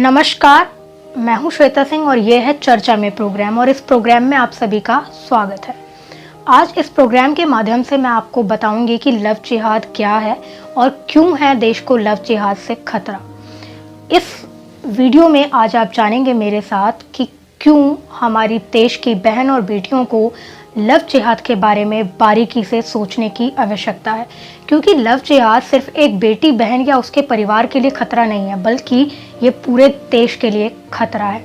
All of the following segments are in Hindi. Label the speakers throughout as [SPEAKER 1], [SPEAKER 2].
[SPEAKER 1] नमस्कार, मैं हूं श्वेता सिंह और ये है चर्चा में प्रोग्राम और इस प्रोग्राम में आप सभी का स्वागत है। आज इस प्रोग्राम के माध्यम से मैं आपको बताऊंगी कि लव जिहाद क्या है और क्यों है देश को लव जिहाद से खतरा। इस वीडियो में आज आप जानेंगे मेरे साथ कि क्यों हमारी देश की बहन और बेटियों को लव जिहाद के बारे में बारीकी से सोचने की आवश्यकता है, क्योंकि लव जिहाद सिर्फ एक बेटी बहन या उसके परिवार के लिए खतरा नहीं है, बल्कि ये पूरे देश के लिए खतरा है।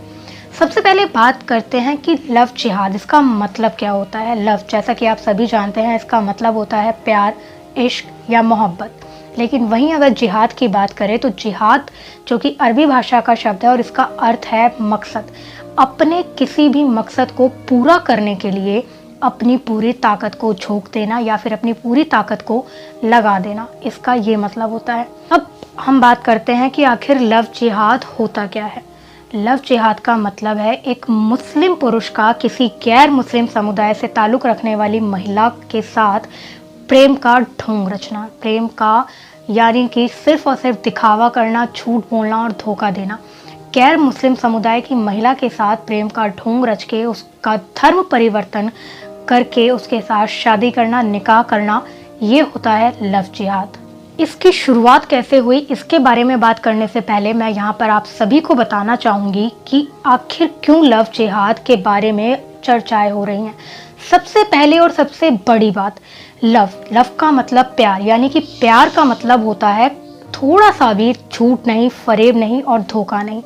[SPEAKER 1] सबसे पहले बात करते हैं कि लव जिहाद, इसका मतलब क्या होता है। लव, जैसा कि आप सभी जानते हैं, इसका मतलब होता है प्यार, इश्क या मोहब्बत। लेकिन वहीं अगर जिहाद की बात करें तो जिहाद जो कि अरबी भाषा का शब्द है और इसका अर्थ है मकसद। अपने किसी भी मकसद को पूरा करने के लिए अपनी पूरी ताकत को झोंक देना या फिर अपनी पूरी ताकत को लगा देना, इसका ये मतलब होता है। अब हम बात करते हैं कि आखिर लव जिहाद होता क्या है। लव जिहाद का मतलब है एक मुस्लिम पुरुष का किसी गैर मुस्लिम समुदाय से ताल्लुक़ रखने वाली महिला के साथ प्रेम का ढोंग रचना। प्रेम का यानी कि सिर्फ और सिर्फ दिखावा करना, झूठ बोलना और धोखा देना। गैर मुस्लिम समुदाय की महिला के साथ प्रेम का ढोंग रच के उसका धर्म परिवर्तन करके उसके साथ शादी करना, निकाह करना, ये होता है लव जिहाद। इसकी शुरुआत कैसे हुई, इसके बारे में बात करने से पहले मैं यहाँ पर आप सभी को बताना चाहूँगी कि आखिर क्यों लव जिहाद के बारे में चर्चाएं हो रही हैं। सबसे पहले और सबसे बड़ी बात, लव का मतलब प्यार, यानी कि प्यार का मतलब होता है थोड़ा सा भी झूठ नहीं, फरेब नहीं और धोखा नहीं।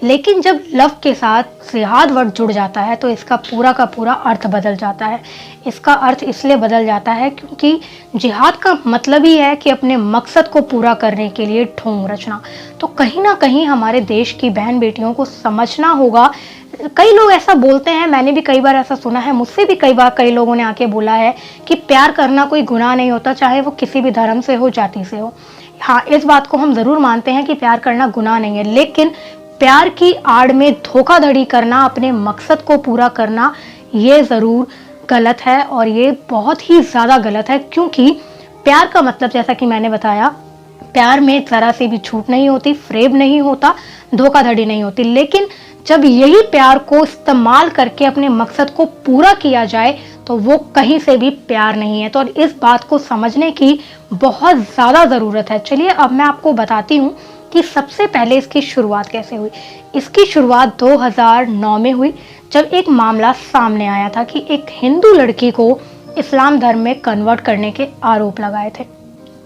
[SPEAKER 1] लेकिन जब लव के साथ जिहाद वर्ड जुड़ जाता है तो इसका पूरा का पूरा अर्थ बदल जाता है। इसका अर्थ इसलिए बदल जाता है क्योंकि जिहाद का मतलब ही है कि अपने मकसद को पूरा करने के लिए ढोंग रचना। तो कहीं ना कहीं हमारे देश की बहन बेटियों को समझना होगा। कई लोग ऐसा बोलते हैं, मैंने भी कई बार ऐसा सुना है, मुझसे भी कई बार कई लोगों ने आके बोला है कि प्यार करना कोई गुनाह नहीं होता, चाहे वो किसी भी धर्म से हो, जाति से हो। हाँ, इस बात को हम ज़रूर मानते हैं कि प्यार करना गुनाह नहीं है, लेकिन प्यार की आड़ में धोखाधड़ी करना, अपने मकसद को पूरा करना, ये ज़रूर गलत है और ये बहुत ही ज़्यादा गलत है। क्योंकि प्यार का मतलब, जैसा कि मैंने बताया, प्यार में ज़रा से भी झूठ नहीं होती, फरेब नहीं होता, धोखाधड़ी नहीं होती। लेकिन जब यही प्यार को इस्तेमाल करके अपने मकसद को पूरा किया जाए तो वो कहीं से भी प्यार नहीं है। तो इस बात को समझने की बहुत ज़्यादा ज़रूरत है। चलिए अब मैं आपको बताती हूँ कि सबसे पहले इसकी शुरुआत कैसे हुई। इसकी शुरुआत 2009 में हुई, जब एक मामला सामने आया था कि एक हिंदू लड़की को इस्लाम धर्म में कन्वर्ट करने के आरोप लगाए थे।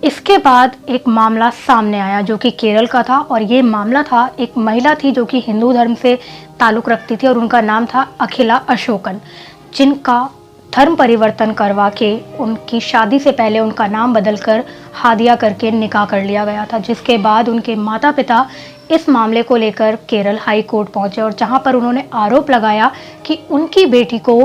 [SPEAKER 1] इसके बाद एक मामला सामने आया जो कि केरल का था और ये मामला था, एक महिला थी जो कि हिंदू धर्म से ताल्लुक़ रखती थी और उनका नाम था अखिला अशोकन, जिनका धर्म परिवर्तन करवा के उनकी शादी से पहले उनका नाम बदलकर हादिया करके निकाह कर लिया गया था। जिसके बाद उनके माता पिता इस मामले को लेकर केरल हाई कोर्ट पहुंचे और जहां पर उन्होंने आरोप लगाया कि उनकी बेटी को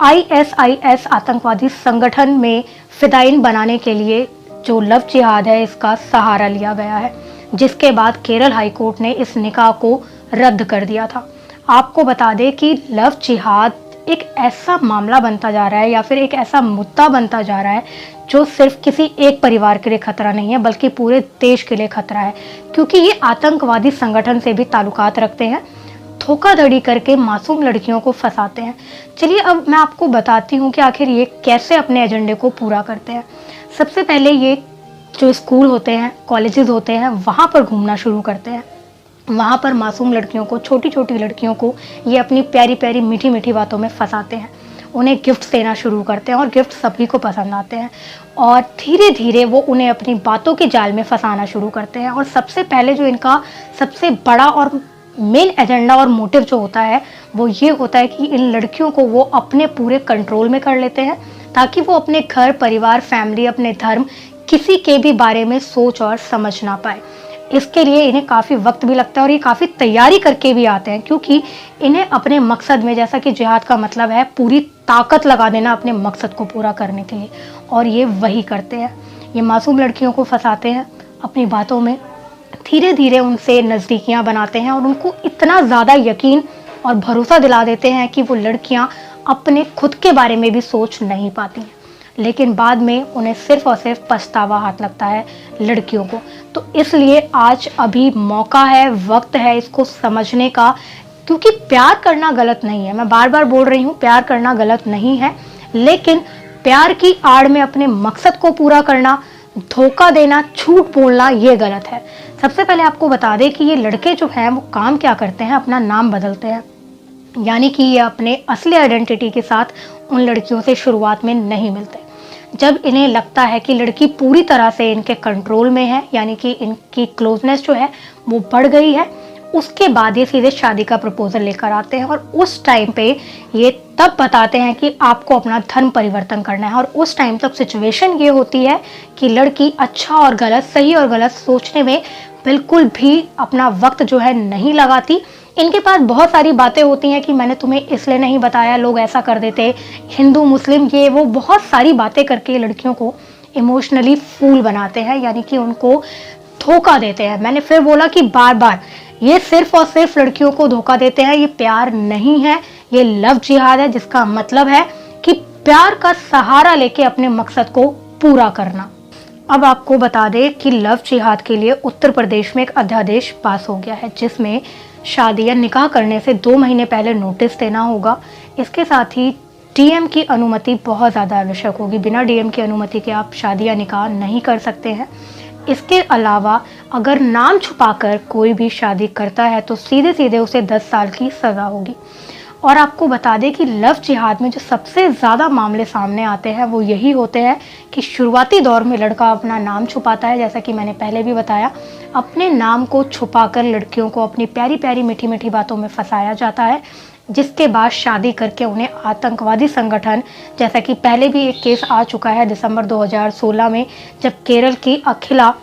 [SPEAKER 1] ISIS आतंकवादी संगठन में फिदायीन बनाने के लिए जो लव जिहाद है इसका सहारा लिया गया है। जिसके बाद केरल हाई कोर्ट ने इस निकाह को रद्द कर दिया था। आपको बता दें कि लव जिहाद एक ऐसा मामला बनता जा रहा है या फिर एक ऐसा मुद्दा बनता जा रहा है जो सिर्फ किसी एक परिवार के लिए खतरा नहीं है, बल्कि पूरे देश के लिए खतरा है। क्योंकि ये आतंकवादी संगठन से भी ताल्लुकात रखते हैं, धोखाधड़ी करके मासूम लड़कियों को फंसाते हैं। चलिए अब मैं आपको बताती हूँ कि आखिर ये कैसे अपने एजेंडे को पूरा करते हैं। सबसे पहले ये जो स्कूल होते हैं, कॉलेजेस होते हैं, वहाँ पर घूमना शुरू करते हैं। वहाँ पर मासूम लड़कियों को, छोटी छोटी लड़कियों को ये अपनी प्यारी प्यारी मीठी मीठी बातों में फंसाते हैं। उन्हें गिफ्ट देना शुरू करते हैं और गिफ्ट सभी को पसंद आते हैं और धीरे धीरे वो उन्हें अपनी बातों के जाल में फंसाना शुरू करते हैं। और सबसे पहले जो इनका सबसे बड़ा और मेन एजेंडा और मोटिव जो होता है वो ये होता है कि इन लड़कियों को वो अपने पूरे कंट्रोल में कर लेते हैं, ताकि वो अपने घर परिवार, फैमिली, अपने धर्म, किसी के भी बारे में सोच और समझ ना पाए। इसके लिए इन्हें काफ़ी वक्त भी लगता है और ये काफ़ी तैयारी करके भी आते हैं, क्योंकि इन्हें अपने मकसद में, जैसा कि जिहाद का मतलब है पूरी ताकत लगा देना अपने मकसद को पूरा करने के लिए, और ये वही करते हैं। ये मासूम लड़कियों को फंसाते हैं अपनी बातों में, धीरे धीरे उनसे नज़दीकियाँ बनाते हैं और उनको इतना ज़्यादा यकीन और भरोसा दिला देते हैं कि वो लड़कियाँ अपने खुद के बारे में भी सोच नहीं पाती हैं। लेकिन बाद में उन्हें सिर्फ और सिर्फ पछतावा हाथ लगता है लड़कियों को। तो इसलिए आज अभी मौका है, वक्त है इसको समझने का, क्योंकि प्यार करना गलत नहीं है। मैं बार बार बोल रही हूँ, प्यार करना गलत नहीं है, लेकिन प्यार की आड़ में अपने मकसद को पूरा करना, धोखा देना, झूठ बोलना, ये गलत है। सबसे पहले आपको बता दें कि ये लड़के जो हैं वो काम क्या करते हैं, अपना नाम बदलते हैं, यानी कि ये अपने असली आइडेंटिटी के साथ उन लड़कियों से शुरुआत में नहीं मिलते। जब इन्हें लगता है कि लड़की पूरी तरह से इनके कंट्रोल में है, यानी कि इनकी क्लोजनेस जो है वो बढ़ गई है, उसके बाद ये सीधे शादी का प्रपोजल लेकर आते हैं। और उस टाइम पे ये तब बताते हैं कि आपको अपना धर्म परिवर्तन करना है। और उस टाइम तक सिचुएशन ये होती है कि लड़की अच्छा और गलत, सही और गलत सोचने में बिल्कुल भी अपना वक्त जो है नहीं लगाती। इनके पास बहुत सारी बातें होती हैं कि मैंने तुम्हें इसलिए नहीं बताया, लोग ऐसा कर देते, हिंदू मुस्लिम ये वो, बहुत सारी बातें करके लड़कियों को इमोशनली फूल बनाते हैं, यानी कि उनको धोखा देते हैं। मैंने फिर बोला कि बार बार ये सिर्फ और सिर्फ लड़कियों को धोखा देते हैं, ये प्यार नहीं है, ये लव जिहाद है, जिसका मतलब है कि प्यार का सहारा लेके अपने मकसद को पूरा करना। अब आपको बता दें कि लव जिहाद के लिए उत्तर प्रदेश में एक अध्यादेश पास हो गया है, जिसमें शादी या निकाह करने से 2 महीने पहले नोटिस देना होगा। इसके साथ ही डीएम की अनुमति बहुत ज़्यादा आवश्यक होगी। बिना डीएम की अनुमति के आप शादी या निकाह नहीं कर सकते हैं। इसके अलावा अगर नाम छुपाकर कोई भी शादी करता है तो सीधे सीधे उसे 10 साल की सज़ा होगी। और आपको बता दें कि लव जिहाद में जो सबसे ज़्यादा मामले सामने आते हैं वो यही होते हैं कि शुरुआती दौर में लड़का अपना नाम छुपाता है, जैसा कि मैंने पहले भी बताया, अपने नाम को छुपाकर लड़कियों को अपनी प्यारी प्यारी मीठी मीठी बातों में फंसाया जाता है, जिसके बाद शादी करके उन्हें आतंकवादी संगठन, जैसा कि पहले भी एक केस आ चुका है दिसंबर 2016 में, जब केरल की अखिला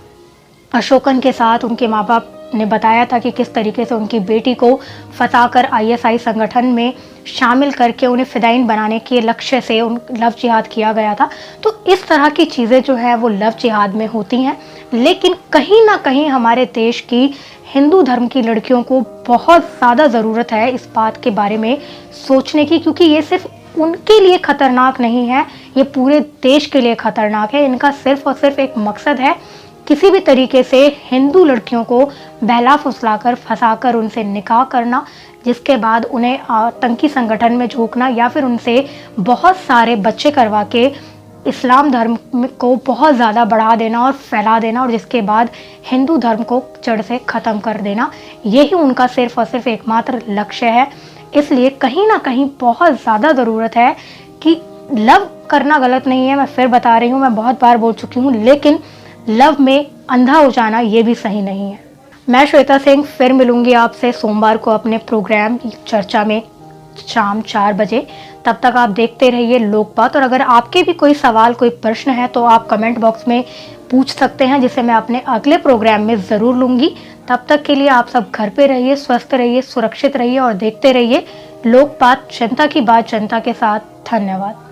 [SPEAKER 1] अशोकन के साथ उनके माँ बाप ने बताया था कि किस तरीके से उनकी बेटी को फंसाकर आईएसआई संगठन में शामिल करके उन्हें फिदाइन बनाने के लक्ष्य से उन लव जिहाद किया गया था। तो इस तरह की चीज़ें जो है वो लव जिहाद में होती हैं। लेकिन कहीं ना कहीं हमारे देश की हिंदू धर्म की लड़कियों को बहुत ज़्यादा ज़रूरत है इस बात के बारे में सोचने की, क्योंकि ये सिर्फ उनके लिए खतरनाक नहीं है, ये पूरे देश के लिए खतरनाक है। इनका सिर्फ और सिर्फ एक मकसद है, किसी भी तरीके से हिंदू लड़कियों को बहला फुसलाकर फंसाकर उनसे निकाह करना, जिसके बाद उन्हें आतंकी संगठन में झोंकना या फिर उनसे बहुत सारे बच्चे करवा के इस्लाम धर्म को बहुत ज़्यादा बढ़ा देना और फैला देना, और जिसके बाद हिंदू धर्म को जड़ से ख़त्म कर देना। यही उनका सिर्फ और सिर्फ एकमात्र लक्ष्य है। इसलिए कहीं ना कहीं बहुत ज़्यादा ज़रूरत है कि लव करना गलत नहीं है, मैं फिर बता रही हूँ, मैं बहुत बार बोल चुकी हूँ, लेकिन लव में अंधा हो जाना ये भी सही नहीं है। मैं श्वेता सिंह फिर मिलूंगी आपसे सोमवार को अपने प्रोग्राम चर्चा में शाम 4 बजे। तब तक आप देखते रहिए लोकबात। और अगर आपके भी कोई सवाल, कोई प्रश्न है तो आप कमेंट बॉक्स में पूछ सकते हैं, जिसे मैं अपने अगले प्रोग्राम में ज़रूर लूँगी। तब तक के लिए आप सब घर पे रहिए, स्वस्थ रहिए, सुरक्षित रहिए और देखते रहिए लोकबात, जनता की बात जनता के साथ। धन्यवाद।